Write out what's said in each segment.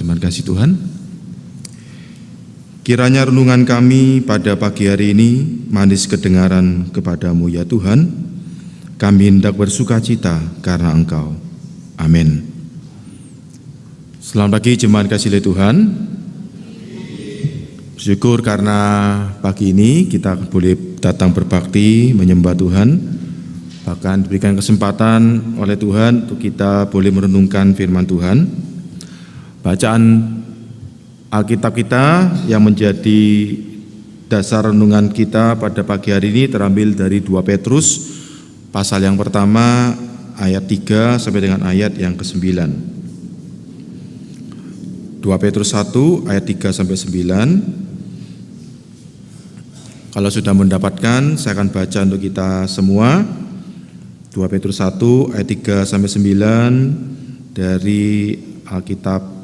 Jemaat kasih Tuhan, kiranya renungan kami pada pagi hari ini manis kedengaran kepadamu ya Tuhan. Kami hendak bersukacita karena Engkau. Amin. Selamat pagi jemaat kasih Tuhan. Syukur karena pagi ini kita boleh datang berbakti menyembah Tuhan. Bahkan diberikan kesempatan oleh Tuhan untuk kita boleh merenungkan firman Tuhan. Bacaan Alkitab kita yang menjadi dasar renungan kita pada pagi hari ini terambil dari 2 Petrus pasal yang pertama ayat 3 sampai dengan ayat yang ke-9. 2 Petrus 1 ayat 3 sampai 9. Kalau sudah mendapatkan, saya akan baca untuk kita semua. 2 Petrus 1 ayat 3 sampai 9 dari Alkitab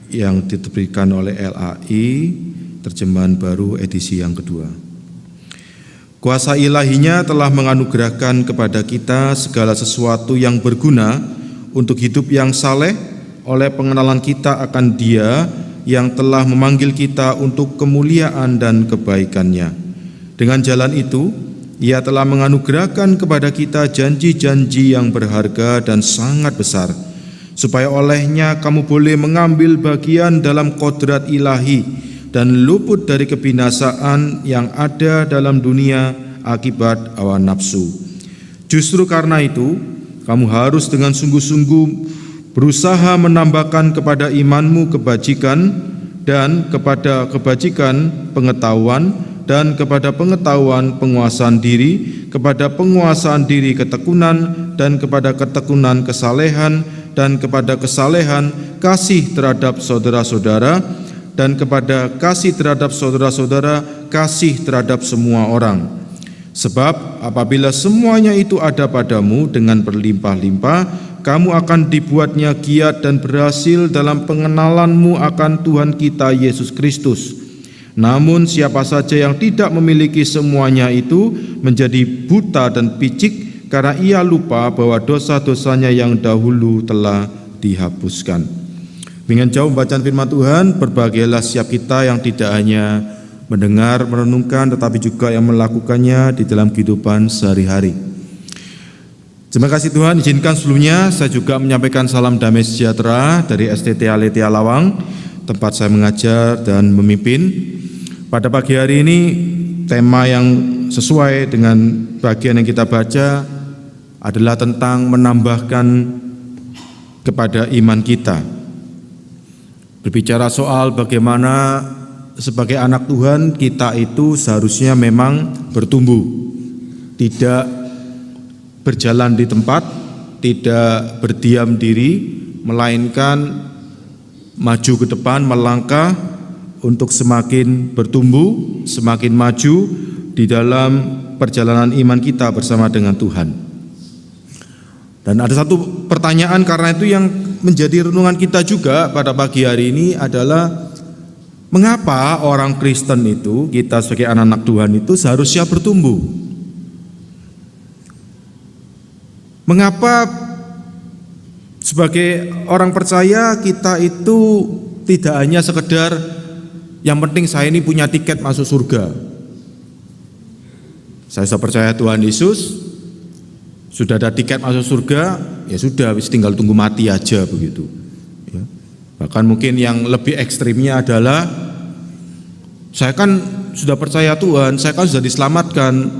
yang diberikan oleh LAI, terjemahan baru edisi yang kedua. Kuasa ilahinya telah menganugerahkan kepada kita segala sesuatu yang berguna untuk hidup yang saleh oleh pengenalan kita akan Dia yang telah memanggil kita untuk kemuliaan dan kebaikan-Nya. Dengan jalan itu, Ia telah menganugerahkan kepada kita janji-janji yang berharga dan sangat besar, supaya olehnya kamu boleh mengambil bagian dalam kodrat ilahi dan luput dari kebinasaan yang ada dalam dunia akibat hawa nafsu. Justru karena itu, kamu harus dengan sungguh-sungguh berusaha menambahkan kepada imanmu kebajikan, dan kepada kebajikan pengetahuan, dan kepada pengetahuan penguasaan diri, kepada penguasaan diri ketekunan, dan kepada ketekunan kesalehan, dan kepada kesalehan kasih terhadap saudara-saudara, dan kepada kasih terhadap saudara-saudara kasih terhadap semua orang. Sebab apabila semuanya itu ada padamu dengan berlimpah-limpah, kamu akan dibuatnya giat dan berhasil dalam pengenalanmu akan Tuhan kita Yesus Kristus. Namun siapa saja yang tidak memiliki semuanya itu menjadi buta dan picik, karena ia lupa bahwa dosa-dosanya yang dahulu telah dihapuskan. Dengan jauh bacaan firman Tuhan, berbahagialah setiap kita yang tidak hanya mendengar, merenungkan, tetapi juga yang melakukannya di dalam kehidupan sehari-hari. Terima kasih Tuhan, izinkan sebelumnya saya juga menyampaikan salam damai sejahtera dari STT Aletia Lawang, tempat saya mengajar dan memimpin. Pada pagi hari ini, tema yang sesuai dengan bagian yang kita baca adalah tentang menambahkan kepada iman kita. Berbicara soal bagaimana sebagai anak Tuhan kita itu seharusnya memang bertumbuh, tidak berjalan di tempat, tidak berdiam diri, melainkan maju ke depan, melangkah untuk semakin bertumbuh, semakin maju di dalam perjalanan iman kita bersama dengan Tuhan. Dan ada satu pertanyaan karena itu yang menjadi renungan kita juga pada pagi hari ini adalah, mengapa orang Kristen itu, kita sebagai anak-anak Tuhan itu seharusnya bertumbuh? Mengapa sebagai orang percaya kita itu tidak hanya sekedar yang penting saya ini punya tiket masuk surga, saya sudah percaya Tuhan Yesus, sudah ada tiket masuk surga, ya sudah, tinggal tunggu mati aja begitu. Ya. Bahkan mungkin yang lebih ekstrimnya adalah, saya kan sudah percaya Tuhan, saya kan sudah diselamatkan.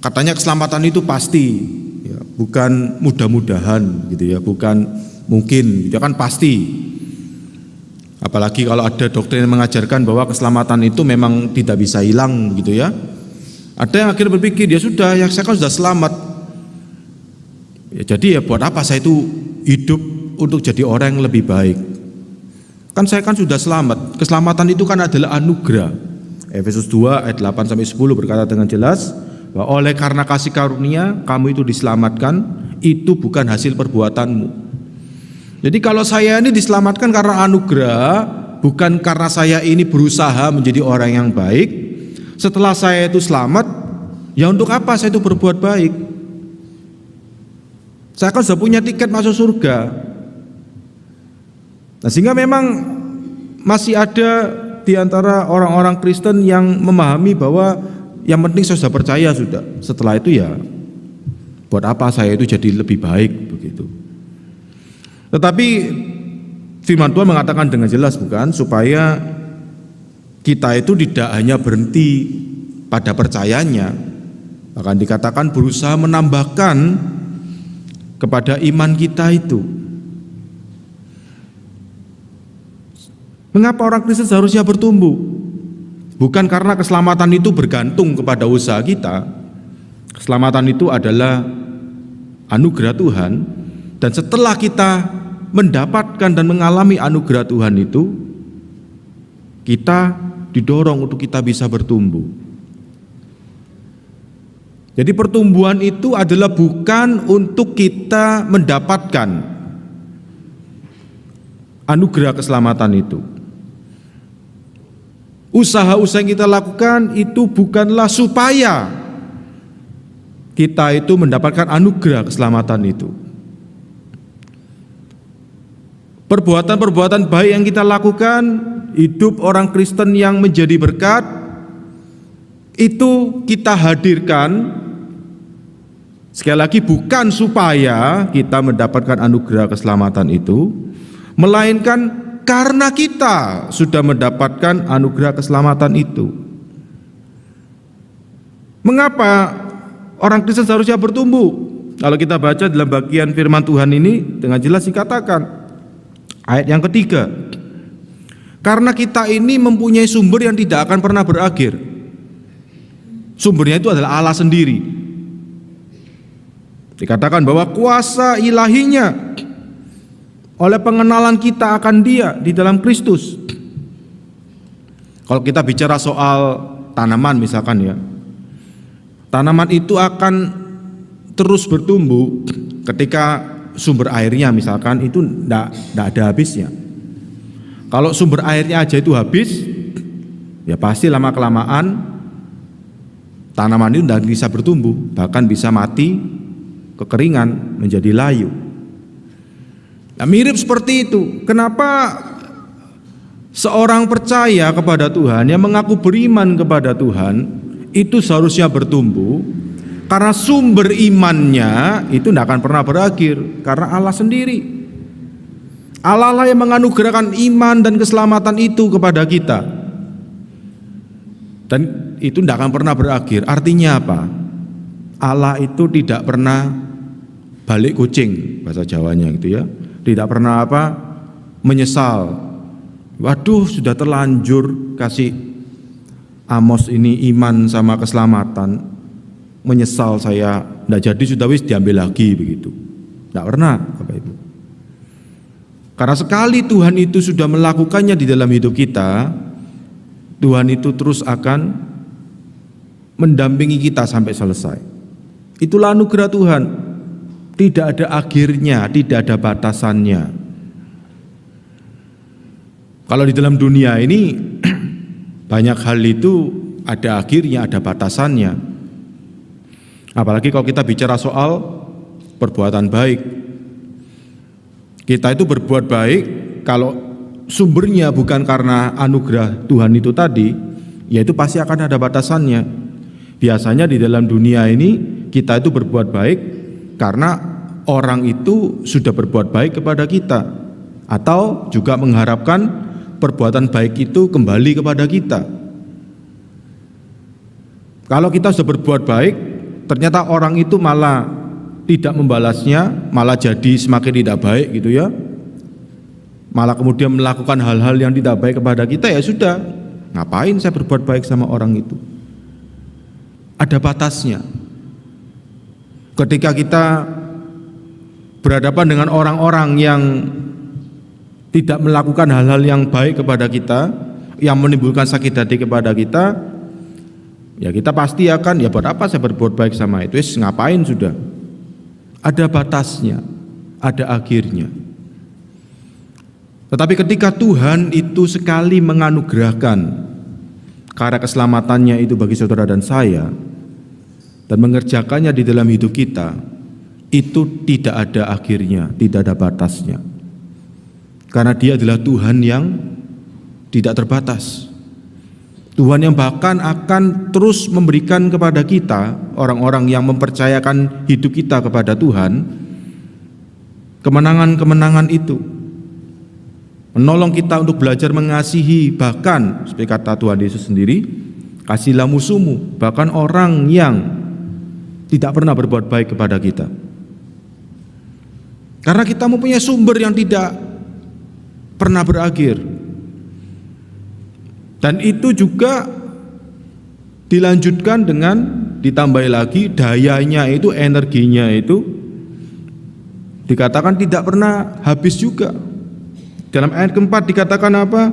Katanya keselamatan itu pasti, ya, bukan mudah-mudahan gitu ya, bukan mungkin, itu kan pasti. Apalagi kalau ada doktrin yang mengajarkan bahwa keselamatan itu memang tidak bisa hilang gitu ya. Ada yang akhirnya berpikir, ya sudah, ya saya kan sudah selamat. Ya, jadi ya buat apa saya itu hidup untuk jadi orang yang lebih baik? Kan saya kan sudah selamat. Keselamatan itu kan adalah anugerah. Efesus 2 ayat 8 sampai 10 berkata dengan jelas bahwa oleh karena kasih karunia kamu itu diselamatkan, itu bukan hasil perbuatanmu. Jadi kalau saya ini diselamatkan karena anugerah, bukan karena saya ini berusaha menjadi orang yang baik. Setelah saya itu selamat, ya untuk apa saya itu berbuat baik? Saya kan sudah punya tiket masuk surga. Nah, sehingga memang masih ada di antara orang-orang Kristen yang memahami bahwa yang penting saya sudah percaya sudah. Setelah itu ya buat apa saya itu jadi lebih baik begitu. Tetapi firman Tuhan mengatakan dengan jelas bukan, supaya kita itu tidak hanya berhenti pada percayanya, bahkan dikatakan berusaha menambahkan kepada iman kita itu. Mengapa orang Kristen seharusnya bertumbuh? Bukan karena keselamatan itu bergantung kepada usaha kita. Keselamatan itu adalah anugerah Tuhan, dan setelah kita mendapatkan dan mengalami anugerah Tuhan itu, kita didorong untuk kita bisa bertumbuh. Jadi pertumbuhan itu adalah bukan untuk kita mendapatkan anugerah keselamatan itu. Usaha-usaha yang kita lakukan itu bukanlah supaya kita itu mendapatkan anugerah keselamatan itu. Perbuatan-perbuatan baik yang kita lakukan, hidup orang Kristen yang menjadi berkat, itu kita hadirkan, sekali lagi bukan supaya kita mendapatkan anugerah keselamatan itu, melainkan karena kita sudah mendapatkan anugerah keselamatan itu. Mengapa orang Kristen seharusnya bertumbuh? Kalau kita baca dalam bagian firman Tuhan ini dengan jelas dikatakan, ayat yang ketiga, karena kita ini mempunyai sumber yang tidak akan pernah berakhir. Sumbernya itu adalah Allah sendiri. Dikatakan bahwa kuasa ilahinya oleh pengenalan kita akan Dia di dalam Kristus. Kalau kita bicara soal tanaman misalkan ya, tanaman itu akan terus bertumbuh ketika sumber airnya misalkan itu tidak ada habisnya. Kalau sumber airnya aja itu habis, ya pasti lama-kelamaan tanaman itu tidak bisa bertumbuh, bahkan bisa mati, kekeringan, menjadi layu. Nah, mirip seperti itu. Kenapa seorang percaya kepada Tuhan, yang mengaku beriman kepada Tuhan, itu seharusnya bertumbuh? Karena sumber imannya itu tidak akan pernah berakhir, karena Allah sendiri. Allah lah yang menganugerahkan iman dan keselamatan itu kepada kita, dan itu tidak akan pernah berakhir. Artinya apa? Allah itu tidak pernah balik kucing, bahasa Jawanya gitu ya. Tidak pernah menyesal. Waduh, sudah terlanjur kasih Amos ini iman sama keselamatan, menyesal saya tidak jadi, sudah wis diambil lagi begitu. Tidak pernah Bapak Ibu. Karena sekali Tuhan itu sudah melakukannya di dalam hidup kita, Tuhan itu terus akan mendampingi kita sampai selesai. Itulah anugerah Tuhan. Tidak ada akhirnya, tidak ada batasannya. Kalau di dalam dunia ini banyak hal itu ada akhirnya, ada batasannya. Apalagi kalau kita bicara soal perbuatan baik. Kita itu berbuat baik kalau sumbernya bukan karena anugerah Tuhan itu tadi, ya itu pasti akan ada batasannya. Biasanya di dalam dunia ini kita itu berbuat baik karena orang itu sudah berbuat baik kepada kita, atau juga mengharapkan perbuatan baik itu kembali kepada kita. Kalau kita sudah berbuat baik, ternyata orang itu malah tidak membalasnya, malah jadi semakin tidak baik gitu ya, malah kemudian melakukan hal-hal yang tidak baik kepada kita, ya sudah, ngapain saya berbuat baik sama orang itu? Ada batasnya. Ketika kita berhadapan dengan orang-orang yang tidak melakukan hal-hal yang baik kepada kita, yang menimbulkan sakit hati kepada kita, ya kita pasti akan, ya buat apa saya berbuat baik sama itu, ngapain sudah. Ada batasnya, ada akhirnya. Tetapi ketika Tuhan itu sekali menganugerahkan karya keselamatannya itu bagi saudara dan saya, dan mengerjakannya di dalam hidup kita, itu tidak ada akhirnya, tidak ada batasnya. Karena Dia adalah Tuhan yang tidak terbatas. Tuhan yang bahkan akan terus memberikan kepada kita, orang-orang yang mempercayakan hidup kita kepada Tuhan, kemenangan-kemenangan itu. Menolong kita untuk belajar mengasihi, bahkan seperti kata Tuhan Yesus sendiri, kasihlah musuhmu, bahkan orang yang tidak pernah berbuat baik kepada kita. Karena kita mempunyai sumber yang tidak pernah berakhir. Dan itu juga dilanjutkan dengan ditambah lagi dayanya itu, energinya itu dikatakan tidak pernah habis juga. Dalam ayat keempat dikatakan apa?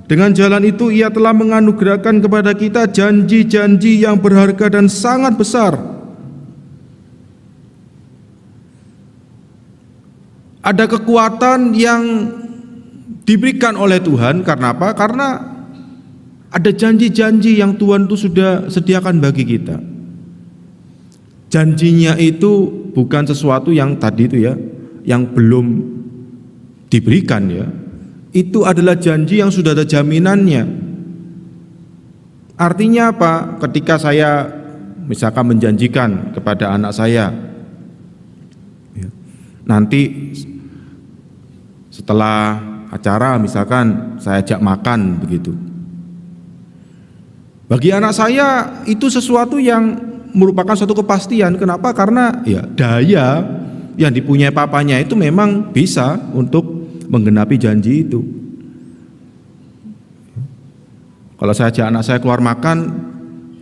Dengan jalan itu ia telah menganugerahkan kepada kita janji-janji yang berharga dan sangat besar. Ada kekuatan yang diberikan oleh Tuhan karena apa? Karena ada janji-janji yang Tuhan itu sudah sediakan bagi kita. Janjinya itu bukan sesuatu yang tadi itu ya, yang belum diberikan ya. Itu adalah janji yang sudah ada jaminannya. Artinya apa? Ketika saya misalkan menjanjikan kepada anak saya, nanti setelah acara misalkan saya ajak makan begitu. Bagi anak saya itu sesuatu yang merupakan suatu kepastian. Kenapa? Karena ya daya yang dipunyai papanya itu memang bisa untuk menggenapi janji itu. Kalau saya ajak anak saya keluar makan,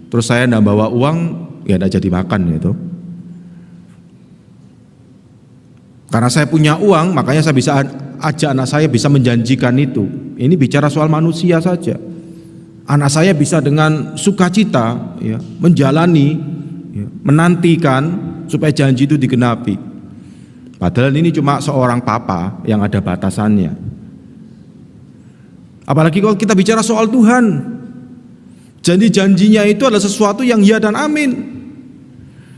terus saya tidak bawa uang, ya tidak jadi makan gitu. Karena saya punya uang, makanya saya bisa ajak anak saya bisa menjanjikan itu. Ini bicara soal manusia saja. Anak saya bisa dengan sukacita ya, menjalani, ya, menantikan supaya janji itu digenapi. Padahal ini cuma seorang papa yang ada batasannya. Apalagi kalau kita bicara soal Tuhan, janji-janjinya itu adalah sesuatu yang ya dan amin.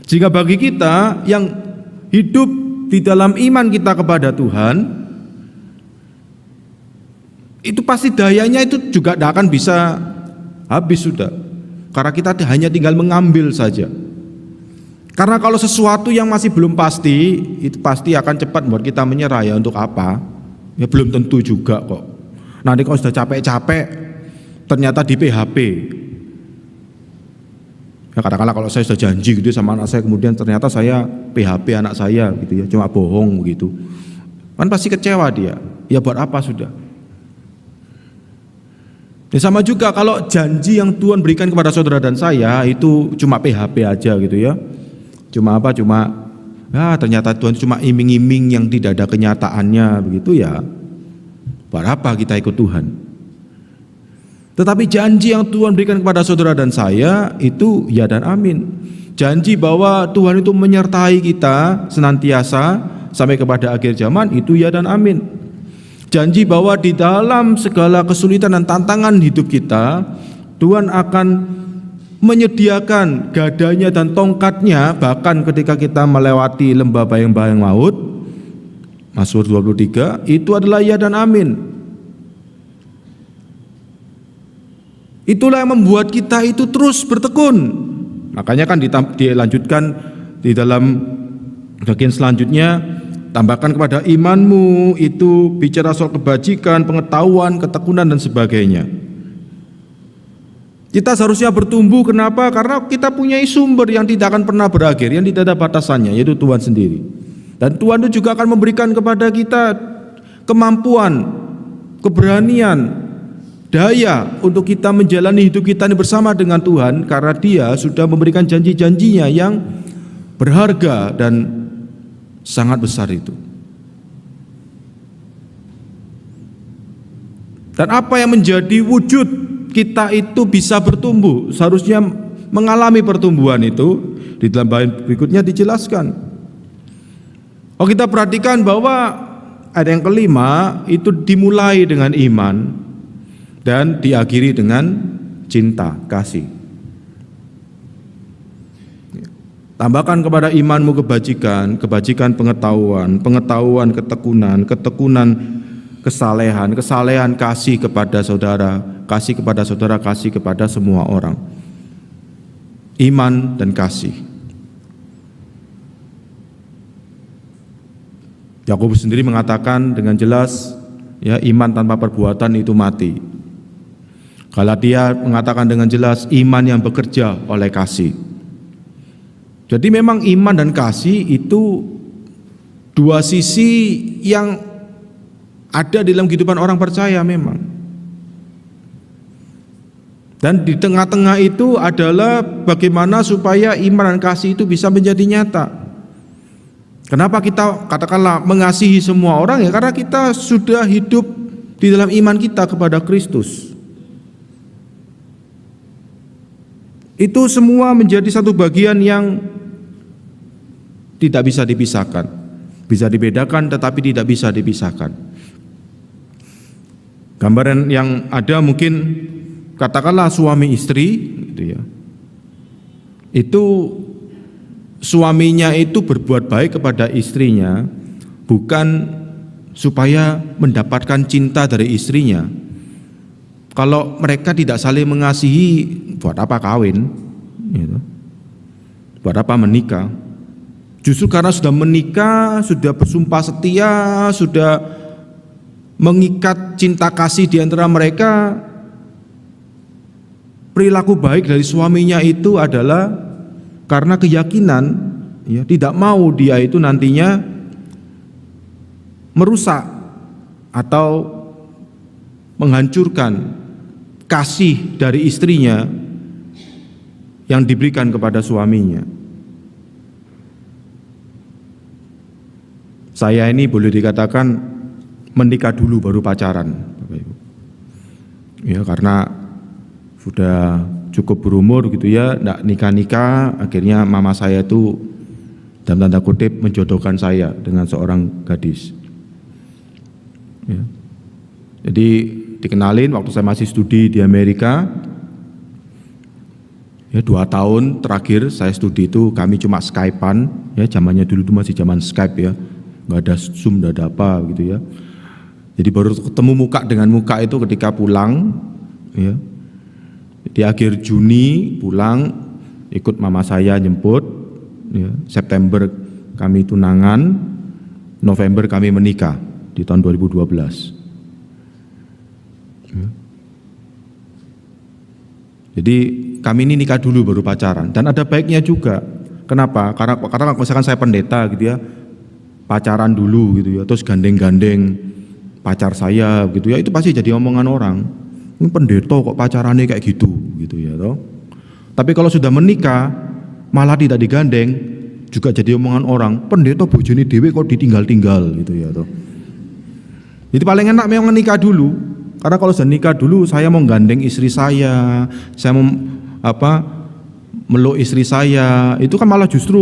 Sehingga bagi kita yang hidup di dalam iman kita kepada Tuhan, itu pasti dayanya itu juga tidak akan bisa habis sudah. Karena kita hanya tinggal mengambil saja. Karena kalau sesuatu yang masih belum pasti, itu pasti akan cepat membuat kita menyerah. Ya untuk apa? Ya belum tentu juga kok. Nanti kalau sudah capek-capek, ternyata di PHP. Ya katakanlah kalau saya sudah janji gitu sama anak saya, kemudian ternyata saya PHP anak saya gitu ya, cuma bohong begitu. Kan pasti kecewa dia. Ya buat apa sudah? Ya sama juga kalau janji yang Tuhan berikan kepada saudara dan saya itu cuma PHP aja gitu ya. Cuma apa? Cuma ternyata Tuhan cuma iming-iming yang tidak ada kenyataannya begitu ya. Buat apa kita ikut Tuhan? Tetapi janji yang Tuhan berikan kepada saudara dan saya itu ya dan amin. Janji bahwa Tuhan itu menyertai kita senantiasa sampai kepada akhir zaman itu ya dan amin. Janji bahwa di dalam segala kesulitan dan tantangan hidup kita, Tuhan akan menyediakan gadanya dan tongkatnya bahkan ketika kita melewati lembah bayang-bayang maut. Mazmur 23 itu adalah ya dan amin. Itulah yang membuat kita itu terus bertekun. Makanya kan dilanjutkan di dalam bagian selanjutnya, tambahkan kepada imanmu, itu bicara soal kebajikan, pengetahuan, ketekunan dan sebagainya. Kita seharusnya bertumbuh, kenapa? Karena kita punya sumber yang tidak akan pernah berakhir, yang tidak ada batasannya, yaitu Tuhan sendiri. Dan Tuhan itu juga akan memberikan kepada kita kemampuan, keberanian, daya untuk kita menjalani hidup kita ini bersama dengan Tuhan, karena Dia sudah memberikan janji-janjinya yang berharga dan sangat besar itu. Dan apa yang menjadi wujud kita itu bisa bertumbuh, seharusnya mengalami pertumbuhan itu di dalam bagian berikutnya dijelaskan. Oh, kita perhatikan bahwa ada yang kelima itu dimulai dengan iman dan diakhiri dengan cinta, kasih. Tambahkan kepada imanmu kebajikan, kebajikan pengetahuan, pengetahuan ketekunan, ketekunan kesalehan kasih kepada saudara, kasih kepada semua orang. Iman dan kasih. Yakobus sendiri mengatakan dengan jelas, ya, iman tanpa perbuatan itu mati. Galatia mengatakan dengan jelas, iman yang bekerja oleh kasih. Jadi memang iman dan kasih itu dua sisi yang ada dalam kehidupan orang percaya memang. Dan di tengah-tengah itu adalah bagaimana supaya iman dan kasih itu bisa menjadi nyata. Kenapa kita katakanlah mengasihi semua orang, ya karena kita sudah hidup di dalam iman kita kepada Kristus. Itu semua menjadi satu bagian yang tidak bisa dipisahkan. Bisa dibedakan tetapi tidak bisa dipisahkan. Gambaran yang ada mungkin katakanlah suami istri gitu ya. Itu suaminya itu berbuat baik kepada istrinya bukan supaya mendapatkan cinta dari istrinya. Kalau mereka tidak saling mengasihi, buat apa kawin? Gitu. Buat apa menikah? Justru karena sudah menikah, sudah bersumpah setia, sudah mengikat cinta kasih di antara mereka, perilaku baik dari suaminya itu adalah karena keyakinan, ya, tidak mau dia itu nantinya merusak atau menghancurkan kasih dari istrinya yang diberikan kepada suaminya. Saya ini boleh dikatakan menikah dulu baru pacaran, Bapak Ibu. Ya, karena sudah cukup berumur gitu ya, enggak nikah-nikah, akhirnya mama saya itu dalam tanda kutip menjodohkan saya dengan seorang gadis. Ya. Jadi dikenalin waktu saya masih studi di Amerika. Ya, 2 tahun terakhir saya studi itu kami cuma Skype-an, ya, zamannya dulu itu masih zaman Skype ya. Enggak ada Zoom, enggak ada apa gitu ya. Jadi baru ketemu muka dengan muka itu ketika pulang, ya. Di akhir Juni pulang, ikut mama saya jemput, ya. September kami tunangan, November kami menikah di tahun 2012. Ya. Jadi kami ini nikah dulu baru pacaran, dan ada baiknya juga. Kenapa? Karena kalau misalkan saya pendeta gitu ya, pacaran dulu gitu ya, terus gandeng-gandeng pacar saya gitu ya, itu pasti jadi omongan orang. Ini pendeta kok pacarannya kayak gitu ya toh. Tapi kalau sudah menikah malah tidak digandeng, juga jadi omongan orang. Pendeta bojone dhewe kok ditinggal-tinggal gitu ya toh. Jadi paling enak memang menikah dulu. Karena kalau sudah nikah dulu, saya mau gandeng istri saya mau meluk istri saya, itu kan malah justru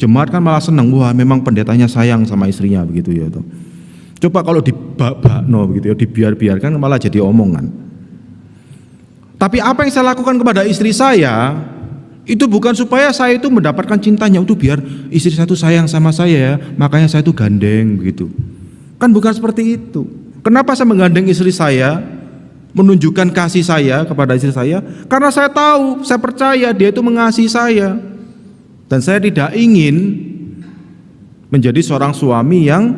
jemaat kan malah senang, wah memang pendetanya sayang sama istrinya begitu ya toh. Coba kalau dibak-bakno begitu ya, dibiar-biarkan malah jadi omongan. Tapi apa yang saya lakukan kepada istri saya itu bukan supaya saya itu mendapatkan cintanya, itu biar istri saya itu sayang sama saya ya, makanya saya itu gandeng begitu. Kan bukan seperti itu. Kenapa saya menggandeng istri saya, menunjukkan kasih saya kepada istri saya? Karena saya tahu, saya percaya dia itu mengasihi saya. Dan saya tidak ingin menjadi seorang suami yang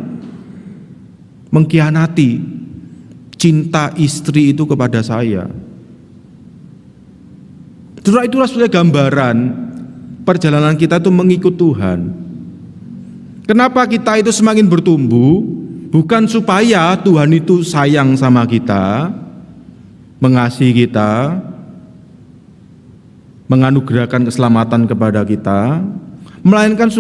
mengkhianati cinta istri itu kepada saya. Itulah sebenarnya gambaran perjalanan kita itu mengikut Tuhan. Kenapa kita itu semakin bertumbuh? Bukan supaya Tuhan itu sayang sama kita, mengasihi kita, menganugerahkan keselamatan kepada kita, melainkan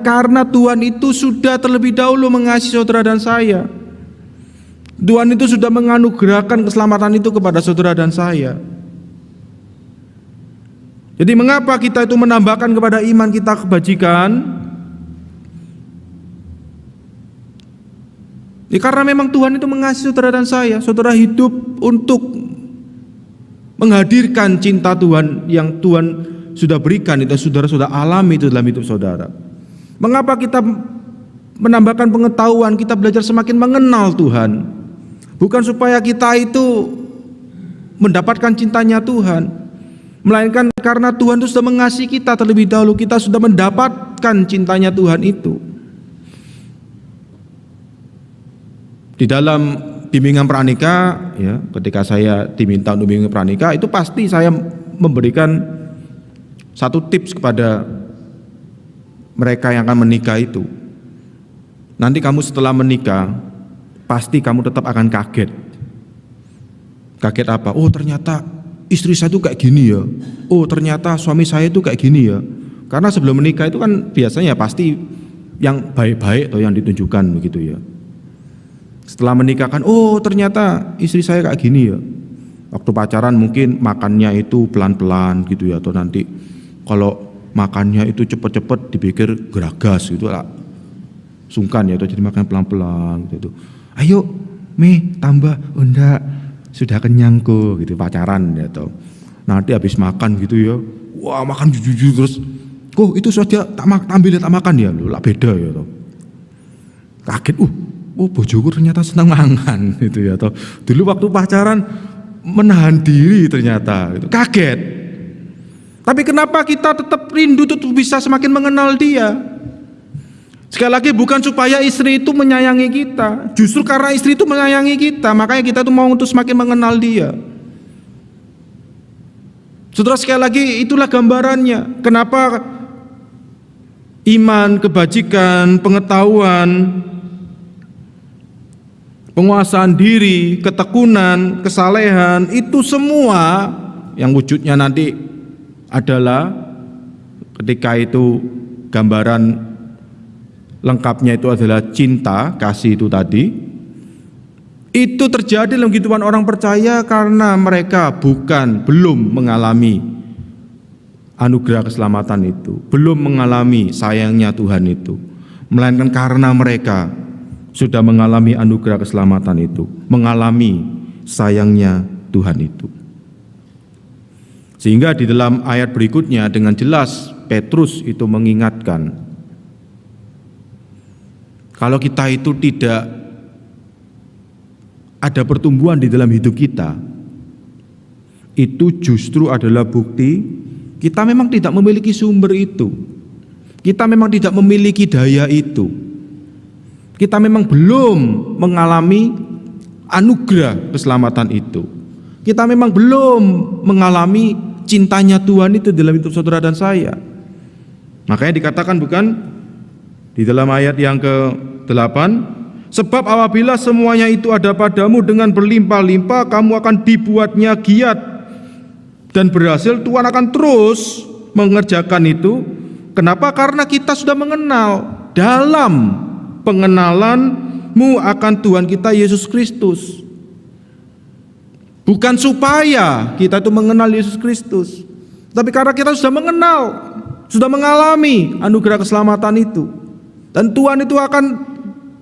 karena Tuhan itu sudah terlebih dahulu mengasihi saudara dan saya. Tuhan itu sudah menganugerahkan keselamatan itu kepada saudara dan saya. Jadi mengapa kita itu menambahkan kepada iman kita kebajikan? Ya, karena memang Tuhan itu mengasihi saudara dan saya. Saudara hidup untuk menghadirkan cinta Tuhan yang Tuhan sudah berikan, itu saudara sudah alami itu dalam hidup saudara. Mengapa kita menambahkan pengetahuan, kita belajar semakin mengenal Tuhan. Bukan supaya kita itu mendapatkan cintanya Tuhan, melainkan karena Tuhan itu sudah mengasihi kita terlebih dahulu, kita sudah mendapatkan cintanya Tuhan itu. Di dalam bimbingan pranikah, ya, ketika saya diminta untuk bimbingan pranikah, itu pasti saya memberikan satu tips kepada mereka yang akan menikah itu. Nanti kamu setelah menikah, pasti kamu tetap akan kaget. Kaget apa? Oh, ternyata istri saya itu kayak gini ya. Oh, ternyata suami saya itu kayak gini ya. Karena sebelum menikah itu kan biasanya pasti yang baik-baik atau yang ditunjukkan begitu ya. Setelah menikah kan, oh ternyata istri saya kayak gini ya. Waktu pacaran mungkin makannya itu pelan-pelan gitu ya, atau nanti kalau makannya itu cepet-cepet dipikir geragas gitu lah, sungkan ya, atau jadi makan pelan-pelan gitu. Ayo Mi tambah, oh enggak, sudah kenyang kok gitu, pacaran ya. Atau nanti habis makan gitu ya, wah makan jujur terus, kok itu saja tak makan ya, lah beda ya toh. Kaget, oh bojoku ternyata senang mangan gitu ya, atau dulu waktu pacaran menahan diri ternyata gitu. Kaget. Tapi kenapa kita tetap rindu untuk bisa semakin mengenal dia? Sekali lagi, bukan supaya istri itu menyayangi kita, justru karena istri itu menyayangi kita, makanya kita tuh mau untuk semakin mengenal dia. Saudara, sekali lagi itulah gambarannya. Kenapa iman, kebajikan, pengetahuan, penguasaan diri, ketekunan, kesalehan, itu semua yang wujudnya nanti adalah ketika itu gambaran lengkapnya itu adalah cinta, kasih itu tadi. Itu terjadi dalam kehidupan orang percaya karena mereka belum mengalami anugerah keselamatan itu, belum mengalami sayangnya Tuhan itu, melainkan karena mereka sudah mengalami anugerah keselamatan itu, mengalami sayangnya Tuhan itu. Sehingga di dalam ayat berikutnya dengan jelas Petrus itu mengingatkan, kalau kita itu tidak ada pertumbuhan di dalam hidup kita, itu justru adalah bukti kita memang tidak memiliki sumber itu. Kita memang tidak memiliki daya itu. Kita memang belum mengalami anugerah keselamatan itu. Kita memang belum mengalami cintanya Tuhan itu dalam hidup saudara dan saya. Makanya dikatakan bukan di dalam ayat yang ke-8, sebab apabila semuanya itu ada padamu dengan berlimpah-limpah, kamu akan dibuatnya giat dan berhasil. Tuhan akan terus mengerjakan itu. Kenapa? Karena kita sudah mengenal, dalam pengenalanmu akan Tuhan kita Yesus Kristus. Bukan supaya kita itu mengenal Yesus Kristus, tapi karena kita sudah mengenal, sudah mengalami anugerah keselamatan itu. Dan Tuhan itu akan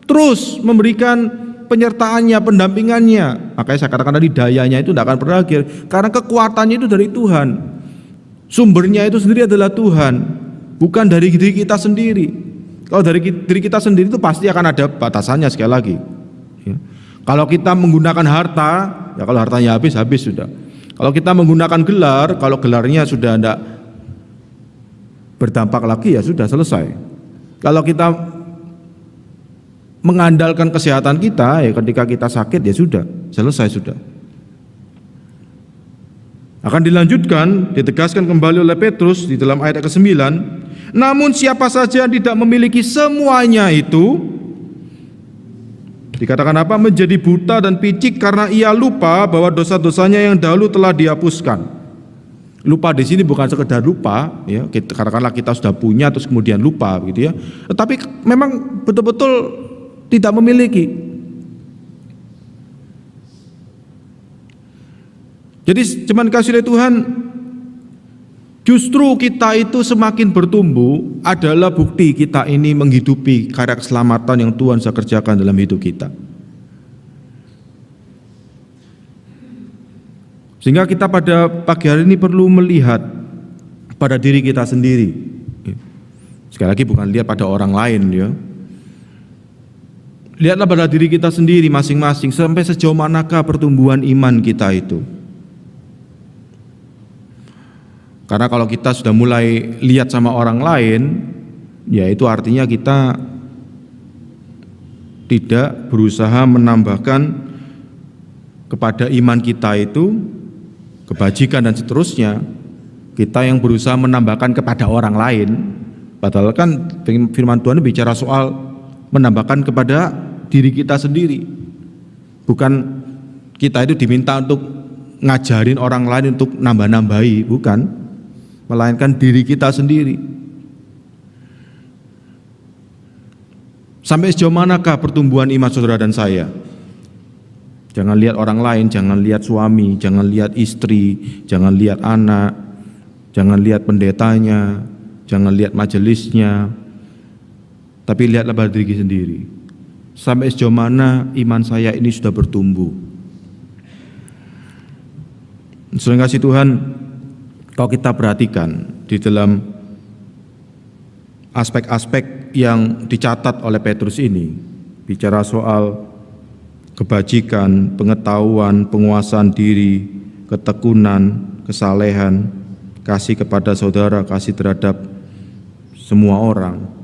terus memberikan penyertaannya, pendampingannya. Makanya saya katakan tadi dayanya itu tidak akan berakhir, karena kekuatannya itu dari Tuhan. Sumbernya itu sendiri adalah Tuhan, bukan dari diri kita sendiri. Kalau dari diri kita sendiri itu pasti akan ada batasannya sekali lagi. Ya. Kalau kita menggunakan harta, ya kalau hartanya habis sudah. Kalau kita menggunakan gelar, kalau gelarnya sudah tidak berdampak lagi, ya sudah selesai. Kalau kita mengandalkan kesehatan kita, ya ketika kita sakit ya sudah, selesai sudah. Akan dilanjutkan, ditegaskan kembali oleh Petrus di dalam ayat ke-9, namun siapa saja yang tidak memiliki semuanya itu, dikatakan apa? Menjadi buta dan picik karena ia lupa bahwa dosa-dosanya yang dahulu telah dihapuskan. Lupa di sini bukan sekedar lupa, ya, katakanlah kita sudah punya terus kemudian lupa, gitu ya. Tetapi memang betul-betul tidak memiliki. Jadi cuman kasih oleh Tuhan, justru kita itu semakin bertumbuh adalah bukti kita ini menghidupi karya keselamatan yang Tuhan sudah kerjakan dalam hidup kita. Sehingga kita pada pagi hari ini perlu melihat pada diri kita sendiri. Sekali lagi bukan lihat pada orang lain ya. lihatlah pada diri kita sendiri masing-masing, sampai sejauh manakah pertumbuhan iman kita itu. Karena kalau kita sudah mulai lihat sama orang lain, ya itu artinya kita tidak berusaha menambahkan kepada iman kita itu kebajikan dan seterusnya. Kita yang berusaha menambahkan kepada orang lain, padahal kan firman Tuhan bicara soal menambahkan kepada diri kita sendiri. Bukan kita itu diminta untuk ngajarin orang lain untuk nambah-nambahi, bukan, melainkan diri kita sendiri. Sampai sejauh manakah pertumbuhan iman saudara dan saya? Jangan lihat orang lain, jangan lihat suami, jangan lihat istri, jangan lihat anak, jangan lihat pendetanya, jangan lihat majelisnya, tapi lihatlah pada diri sendiri. Sampai sejauh mana iman saya ini sudah bertumbuh. Saudara kasih Tuhan, kalau kita perhatikan di dalam aspek-aspek yang dicatat oleh Petrus ini, bicara soal kebajikan, pengetahuan, penguasaan diri, ketekunan, kesalehan, kasih kepada saudara, kasih terhadap semua orang.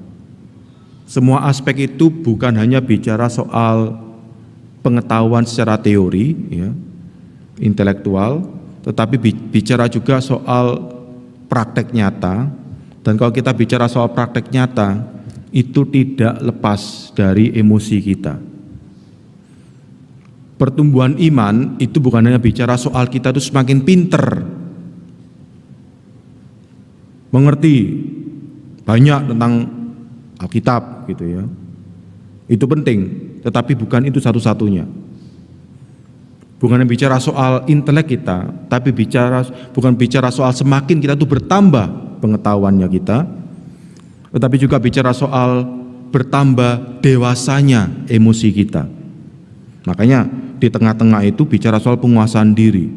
Semua aspek itu bukan hanya bicara soal pengetahuan secara teori, ya, intelektual, tetapi bicara juga soal praktek nyata. Dan kalau kita bicara soal praktek nyata, itu tidak lepas dari emosi kita. Pertumbuhan iman itu bukan hanya bicara soal kita itu semakin pinter, mengerti banyak tentang Alkitab gitu ya. Itu penting, tetapi bukan itu satu-satunya. Bukan bicara soal intelek kita, tapi bukan bicara soal semakin kita itu bertambah pengetahuannya kita, tetapi juga bicara soal bertambah dewasanya emosi kita. Makanya di tengah-tengah itu bicara soal penguasaan diri.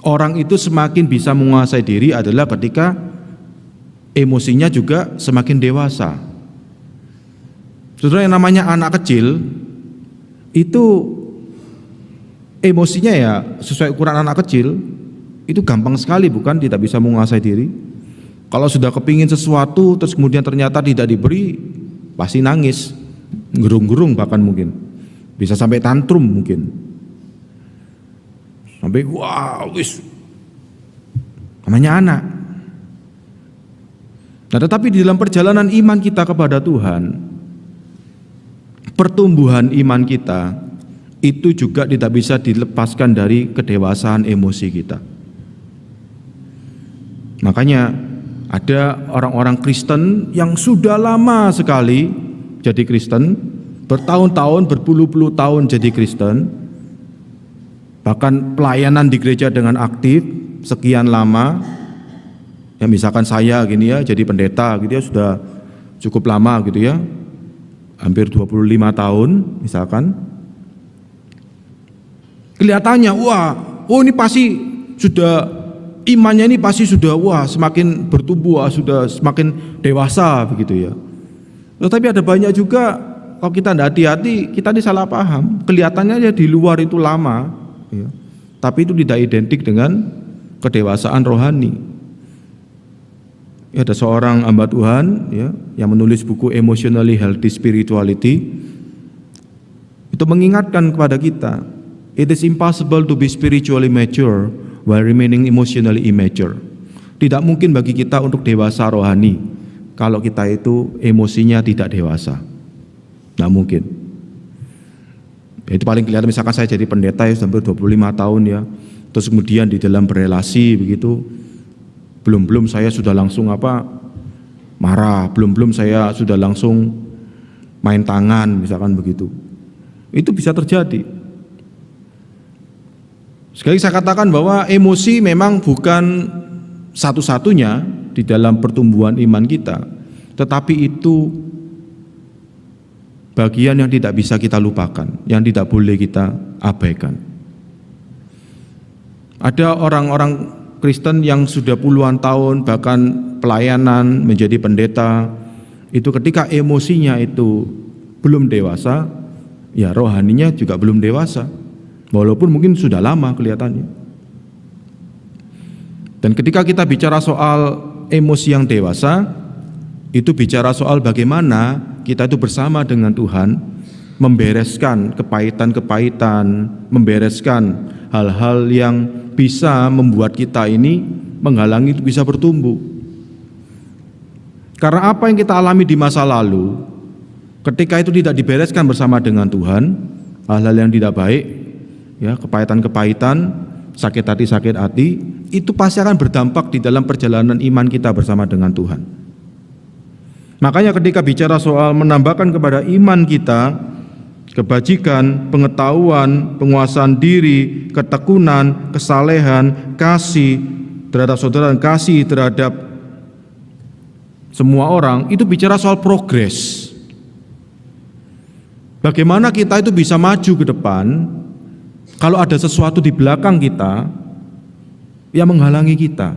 Orang itu semakin bisa menguasai diri adalah ketika emosinya juga semakin dewasa. Saudara, yang namanya anak kecil itu emosinya ya sesuai ukuran anak kecil, itu gampang sekali, bukan, tidak bisa menguasai diri. Kalau sudah kepingin sesuatu terus kemudian ternyata tidak diberi, pasti nangis, gerung-gerung, bahkan mungkin bisa sampai tantrum, mungkin sampai wah wis, namanya anak. Nah, tetapi di dalam perjalanan iman kita kepada Tuhan, pertumbuhan iman kita itu juga tidak bisa dilepaskan dari kedewasaan emosi kita. Makanya ada orang-orang Kristen yang sudah lama sekali jadi Kristen, bertahun-tahun, berpuluh-puluh tahun jadi Kristen, bahkan pelayanan di gereja dengan aktif sekian lama. Ya misalkan saya gini ya, jadi pendeta gitu ya, sudah cukup lama gitu ya, hampir 25 tahun misalkan. Kelihatannya wah, oh ini pasti sudah, imannya ini pasti sudah wah semakin bertumbuh, sudah semakin dewasa begitu ya. Tetapi ada banyak juga, kalau kita tidak hati-hati, kita ini salah paham. Kelihatannya aja di luar itu lama, ya, tapi itu tidak identik dengan kedewasaan rohani. Ya, ada seorang hamba Tuhan ya, yang menulis buku Emotionally Healthy Spirituality. Itu mengingatkan kepada kita, it is impossible to be spiritually mature while remaining emotionally immature. Tidak mungkin bagi kita untuk dewasa rohani kalau kita itu emosinya tidak dewasa. Tidak mungkin. Itu paling kelihatan misalkan saya jadi pendeta ya sampai 25 tahun ya, terus kemudian di dalam berelasi begitu, belum saya sudah langsung marah, belum saya sudah langsung main tangan misalkan begitu. Itu bisa terjadi. Sekali saya katakan bahwa emosi memang bukan satu-satunya di dalam pertumbuhan iman kita, tetapi itu bagian yang tidak bisa kita lupakan, yang tidak boleh kita abaikan. Ada orang-orang Kristen yang sudah puluhan tahun bahkan pelayanan menjadi pendeta, itu ketika emosinya itu belum dewasa, ya rohaninya juga belum dewasa. Walaupun mungkin sudah lama kelihatannya. Dan ketika kita bicara soal emosi yang dewasa, itu bicara soal bagaimana kita itu bersama dengan Tuhan membereskan kepahitan-kepahitan, membereskan hal-hal yang bisa membuat kita ini menghalangi itu bisa bertumbuh. Karena apa yang kita alami di masa lalu, ketika itu tidak dibereskan bersama dengan Tuhan, hal-hal yang tidak baik, ya kepahitan-kepahitan, sakit hati, itu pasti akan berdampak di dalam perjalanan iman kita bersama dengan Tuhan. Makanya ketika bicara soal menambahkan kepada iman kita, kebajikan, pengetahuan, penguasaan diri, ketekunan, kesalehan, kasih terhadap saudara, dan kasih terhadap semua orang, itu bicara soal progres. Bagaimana kita itu bisa maju ke depan kalau ada sesuatu di belakang kita yang menghalangi kita.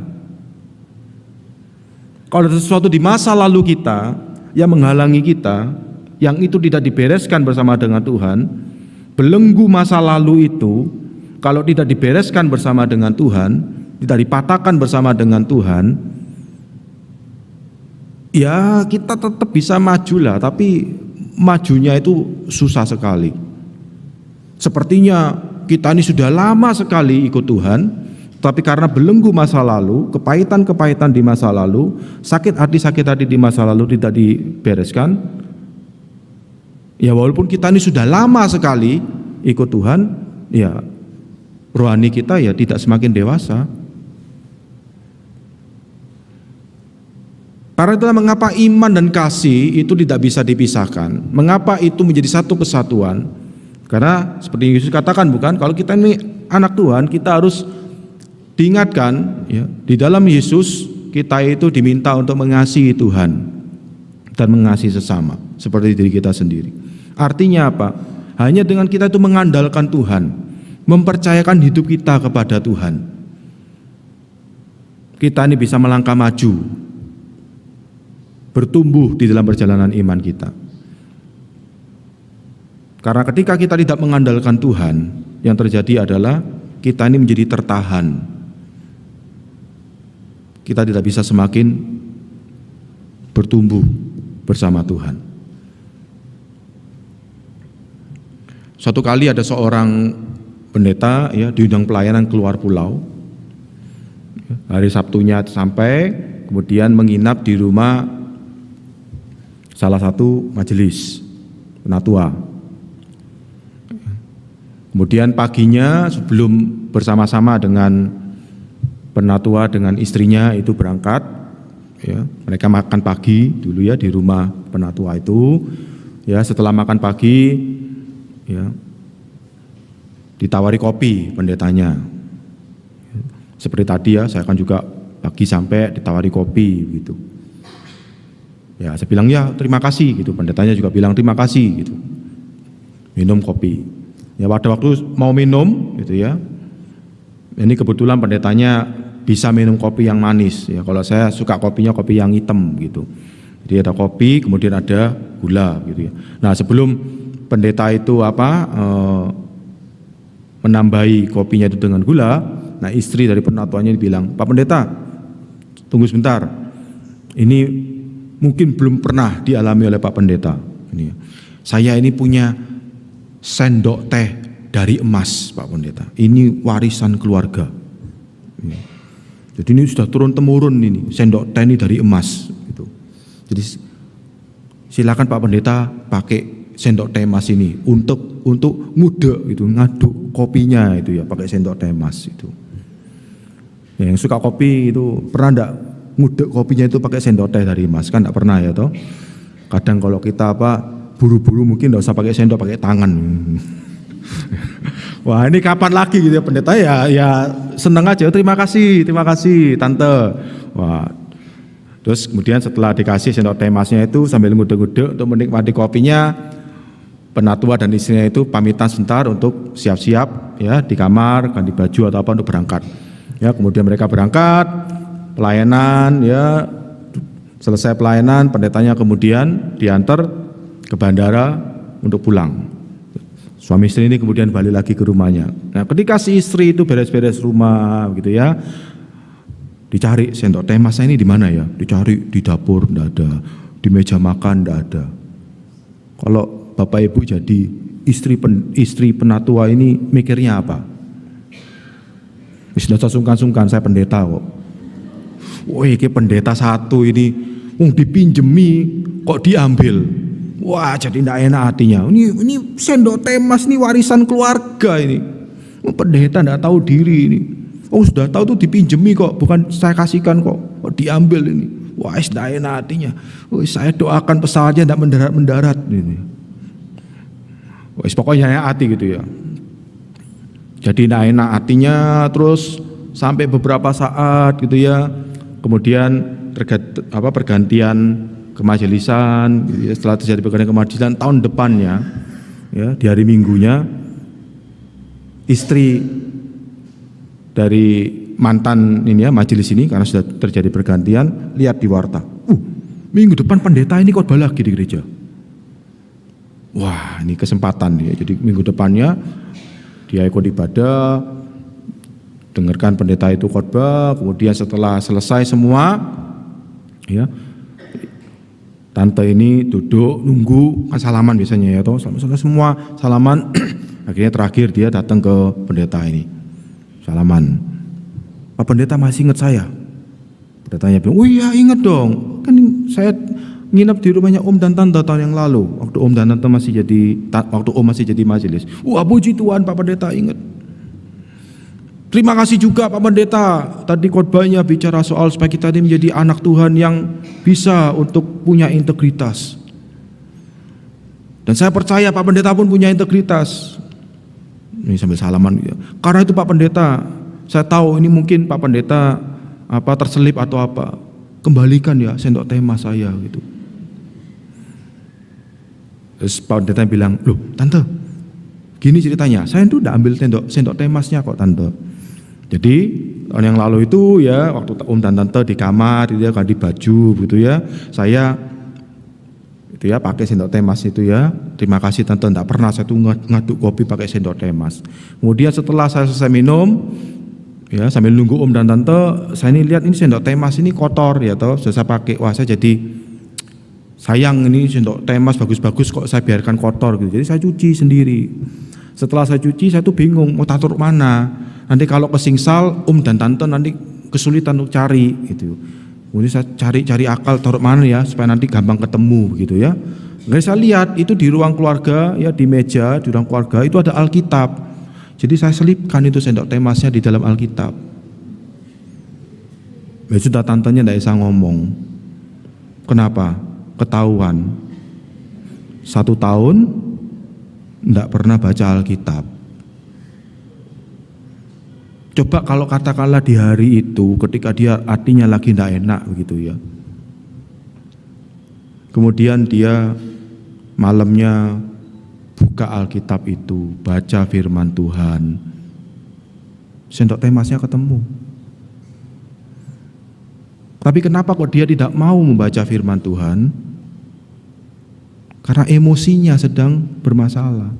Kalau ada sesuatu di masa lalu kita yang menghalangi kita, yang itu tidak dibereskan bersama dengan Tuhan, belenggu masa lalu itu kalau tidak dibereskan bersama dengan Tuhan, tidak dipatahkan bersama dengan Tuhan, ya kita tetap bisa maju lah, tapi majunya itu susah sekali. Sepertinya kita ini sudah lama sekali ikut Tuhan, tapi karena belenggu masa lalu, kepahitan-kepahitan di masa lalu, sakit hati di masa lalu tidak dibereskan, ya walaupun kita ini sudah lama sekali ikut Tuhan, ya rohani kita ya tidak semakin dewasa. Karena itulah mengapa iman dan kasih itu tidak bisa dipisahkan. Mengapa itu menjadi satu kesatuan? Karena seperti Yesus katakan, bukan, kalau kita ini anak Tuhan, kita harus diingatkan, ya, di dalam Yesus kita itu diminta untuk mengasihi Tuhan dan mengasihi sesama seperti diri kita sendiri. Artinya apa? Hanya dengan kita itu mengandalkan Tuhan, mempercayakan hidup kita kepada Tuhan, kita ini bisa melangkah maju, bertumbuh di dalam perjalanan iman kita. Karena ketika kita tidak mengandalkan Tuhan, yang terjadi adalah kita ini menjadi tertahan. Kita tidak bisa semakin bertumbuh bersama Tuhan. Suatu kali ada seorang pendeta, ya, diundang pelayanan keluar pulau. Hari Sabtunya sampai, kemudian menginap di rumah salah satu majelis penatua. Kemudian paginya sebelum bersama-sama dengan penatua dengan istrinya itu berangkat, ya, mereka makan pagi dulu ya di rumah penatua itu, ya, setelah makan pagi, ya, ditawari kopi pendetanya. Seperti tadi ya, saya kan juga pagi sampai ditawari kopi gitu. Ya, saya bilang ya terima kasih gitu, pendetanya juga bilang terima kasih gitu. Minum kopi. Ya pada waktu mau minum gitu ya, ini kebetulan pendetanya bisa minum kopi yang manis ya. Kalau saya suka kopinya kopi yang hitam gitu. Jadi ada kopi, kemudian ada gula gitu ya. Nah sebelum pendeta itu menambahi kopinya itu dengan gula, nah istri dari penatuanya bilang, Pak Pendeta, tunggu sebentar. Ini mungkin belum pernah dialami oleh Pak Pendeta. Ini ya. Saya ini punya sendok teh dari emas, Pak Pendeta. Ini warisan keluarga. Jadi ini sudah turun temurun ini, sendok teh ini dari emas. Gitu. Jadi silakan Pak Pendeta pakai sendok teh emas ini untuk ngudek itu, ngaduk kopinya itu ya, pakai sendok teh emas itu. Ya, yang suka kopi itu pernah enggak ngudek kopinya itu pakai sendok teh dari emas? Kan enggak pernah ya toh. Kadang kalau kita buru-buru mungkin enggak usah pakai sendok, pakai tangan. Wah ini kapan lagi gitu ya pendeta ya senang aja, terima kasih tante. Wah terus kemudian setelah dikasih sendok teh emasnya itu sambil ngudek-ngudek untuk menikmati kopinya, penatua dan istrinya itu pamitan sebentar untuk siap-siap ya di kamar, ganti baju atau apa untuk berangkat. Ya kemudian mereka berangkat pelayanan ya, selesai pelayanan pendetanya kemudian diantar ke bandara untuk pulang. Suami istri ini kemudian balik lagi ke rumahnya. Nah, ketika si istri itu beres-beres rumah gitu ya, dicari sendok teh mas ini di mana ya? Dicari di dapur enggak ada, di meja makan enggak ada. Kalau Bapak Ibu jadi istri penatua ini mikirnya apa? Sudah sungkan-sungkan, saya pendeta kok. Woi, ini pendeta satu ini dipinjemi kok diambil. Wah, jadi tidak enak hatinya. Ini sendok teh mas ini warisan keluarga ini. Pendeta tidak tahu diri ini. Sudah tahu tuh dipinjemi kok, bukan saya kasihkan kok diambil ini. Wah, tidak enak hatinya. Saya doakan pesawatnya tidak mendarat ini. Pokoknya ya hati gitu ya. Jadi tidak enak hatinya, terus sampai beberapa saat gitu ya. Kemudian pergantian kemajelisan, setelah terjadi pergantian kemajelisan tahun depannya, ya di hari Minggunya, istri dari mantan ini ya majelis ini karena sudah terjadi pergantian, lihat di warta, minggu depan pendeta ini khotbah lagi di gereja. Wah, ini kesempatan ya. Jadi minggu depannya dia ikut ibadah, dengarkan pendeta itu khotbah, kemudian setelah selesai semua, ya. Tante ini duduk nunggu, kan salaman biasanya ya toh, semua salaman. Akhirnya terakhir dia datang ke pendeta ini, salaman. Pak pendeta masih ingat saya? Pendetanya bilang, oh iya ingat dong, kan saya nginep di rumahnya Om dan Tante tahun yang lalu, waktu Om dan Tante masih jadi majelis. Wah puji Tuhan Pak pendeta ingat. Terima kasih juga Pak Pendeta, tadi khotbahnya bicara soal supaya kita ini menjadi anak Tuhan yang bisa untuk punya integritas. Dan saya percaya Pak Pendeta pun punya integritas. Ini sambil salaman. Karena itu Pak Pendeta, saya tahu ini mungkin Pak Pendeta terselip atau apa. Kembalikan ya sendok teh mas saya gitu. Terus Pak Pendeta bilang, loh Tante, gini ceritanya, saya itu udah ambil sendok teh masnya kok Tante. Jadi tahun yang lalu itu ya waktu Om dan Tante di kamar dia ganti baju gitu ya, saya itu ya pakai sendok teh mas itu ya. Terima kasih Tante, enggak pernah saya tuh ngaduk kopi pakai sendok teh mas. Kemudian setelah saya selesai minum ya sambil nunggu Om dan Tante, saya ini lihat ini sendok teh mas ini kotor ya toh, sudah saya pakai. Wah, saya jadi sayang ini sendok teh mas bagus-bagus kok saya biarkan kotor gitu. Jadi saya cuci sendiri. Setelah saya cuci saya tuh bingung mau taruh mana. Nanti kalau kesingsal Om dan Tante nanti kesulitan untuk cari gitu. Kemudian saya cari akal taruh mana ya supaya nanti gampang ketemu gitu ya. Kemudian saya lihat itu di ruang keluarga ya, di meja di ruang keluarga itu ada Alkitab. Jadi saya selipkan itu sendok teh masnya di dalam Alkitab. Ya sudah, tantenya tidak bisa ngomong. Kenapa? Ketahuan. 1 tahun tidak pernah baca Alkitab. Coba kalau katakanlah di hari itu ketika dia hatinya lagi tidak enak begitu ya. Kemudian dia malamnya buka Alkitab itu, baca firman Tuhan. Sendok teh masnya ketemu. Tapi kenapa kok dia tidak mau membaca firman Tuhan? Karena emosinya sedang bermasalah.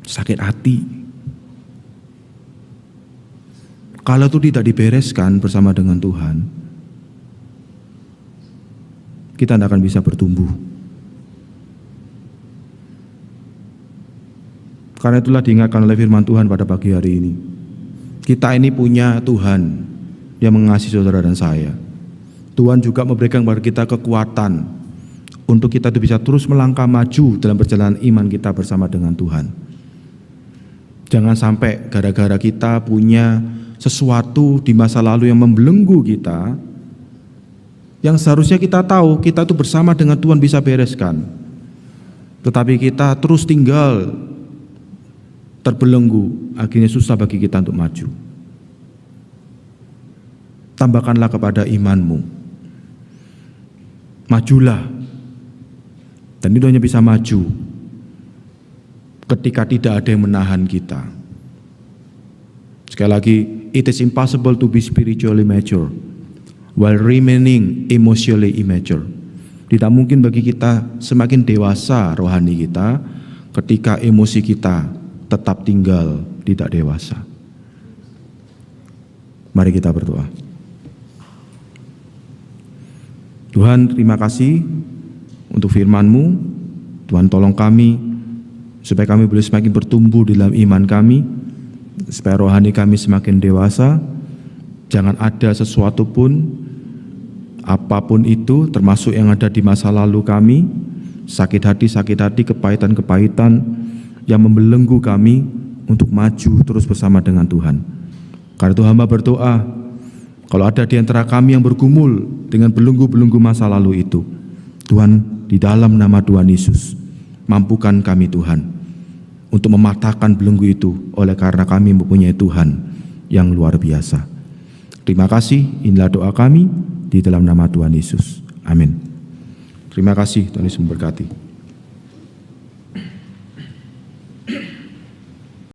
Sakit hati. Kalau itu tidak dibereskan bersama dengan Tuhan, kita tidak akan bisa bertumbuh. Karena itulah diingatkan oleh firman Tuhan pada pagi hari ini. Kita ini punya Tuhan yang mengasihi saudara dan saya. Tuhan juga memberikan kepada kita kekuatan untuk kita itu bisa terus melangkah maju dalam perjalanan iman kita bersama dengan Tuhan. Jangan sampai gara-gara kita punya sesuatu di masa lalu yang membelenggu kita, yang seharusnya kita tahu kita itu bersama dengan Tuhan bisa bereskan, tetapi kita terus tinggal terbelenggu, akhirnya susah bagi kita untuk maju. Tambahkanlah kepada imanmu, majulah, dan itu hanya bisa maju ketika tidak ada yang menahan kita. Sekali lagi, it is impossible to be spiritually mature while remaining emotionally immature. Tidak mungkin bagi kita semakin dewasa rohani kita ketika emosi kita tetap tinggal tidak dewasa. Mari kita berdoa. Tuhan, terima kasih untuk firman-Mu. Tuhan, tolong kami supaya kami boleh semakin bertumbuh di dalam iman kami, supaya rohani kami semakin dewasa. Jangan ada sesuatu pun, apapun itu, termasuk yang ada di masa lalu kami, sakit hati, kepahitan-kepahitan yang membelenggu kami untuk maju terus bersama dengan Tuhan. Karena itu hamba berdoa, kalau ada di antara kami yang bergumul dengan belenggu-belenggu masa lalu itu, Tuhan, di dalam nama Tuhan Yesus, mampukan kami Tuhan untuk mematahkan belenggu itu oleh karena kami mempunyai Tuhan yang luar biasa. Terima kasih, inilah doa kami di dalam nama Tuhan Yesus. Amin. Terima kasih, Tuhan Yesus memberkati.